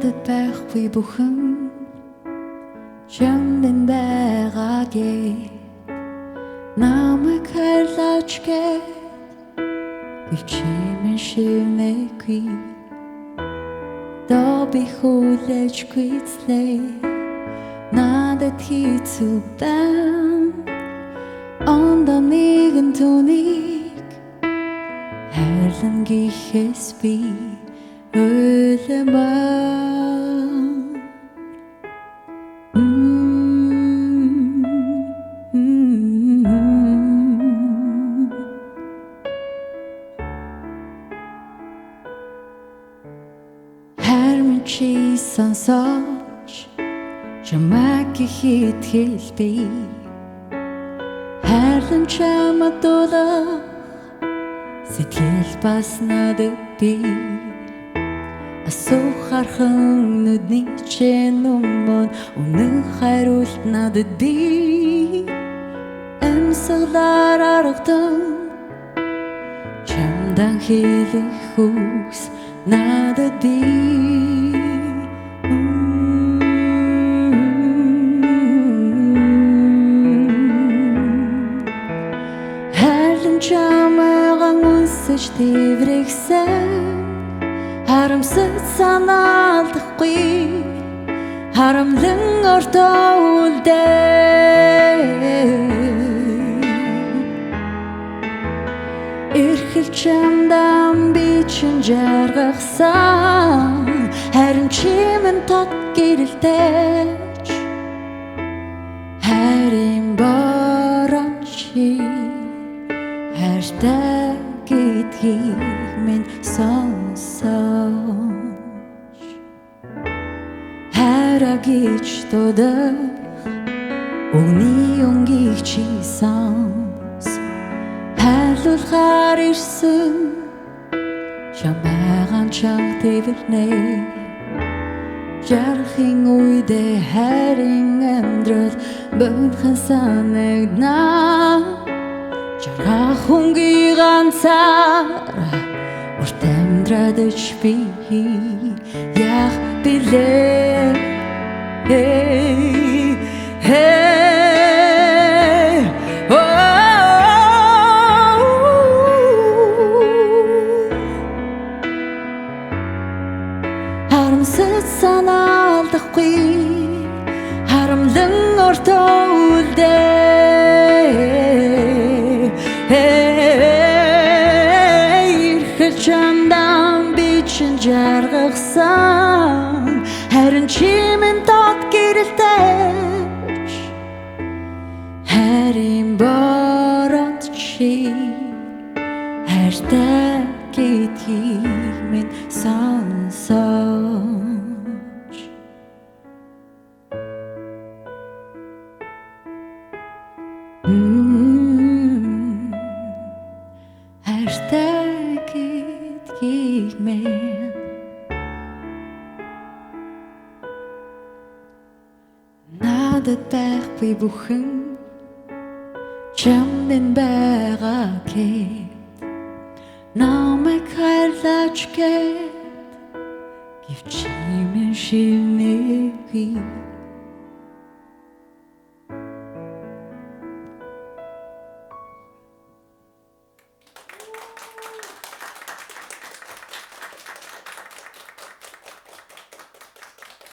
Надад байхгүй бүхэн чамд байгаа гээ намайг хайрлаач гээ өвчмөн шивнэгүй доби хүлээж гүйцлээ надад хийцүү байна ондоо нэгэн түүнийг хайрлан гэхээс би Чи сонсож чамайг хитгэлбий хайрлан чамд дуулах сэтгэл бас надад би асуух хархан нүдний чинь өмнө үнэн хариулт надад би амьсгалаар аргадан чамдан хэлэх хүс надад би чамайгаан үнсэж тэврэгсэн харамсаж санаалдахгүй харамлан өртөө үлдээ эрхэл чамдан би чин жаргасан харин чимэн тот гэрэлтэж харин борон чи хайртай гэдгийг минь сонсож хайраа гэж дуудах өгний өнгийг чи сонс хайрлуулахаар ирсэн чамайгаан чанга тэвэрнэ жарахын үедээ хайрын амьдрал бөөнхөн санагднаа жаргах хүнгүй ганцаар урт амьдрадаж би яах билээ харамсаж санаалдахгүй харамлан өртөө үлдээ эрхэл чамдан би чин жаргасан харин чимэн тот гэрэлтэж харин бороод чи хайртай гэдгийг минь сонсож хайртай гэдгийг минь надад байхгүй бүхэн чамд байгаа гэд намайг хайрлаач гэд гэвч чимэн шивнэгүй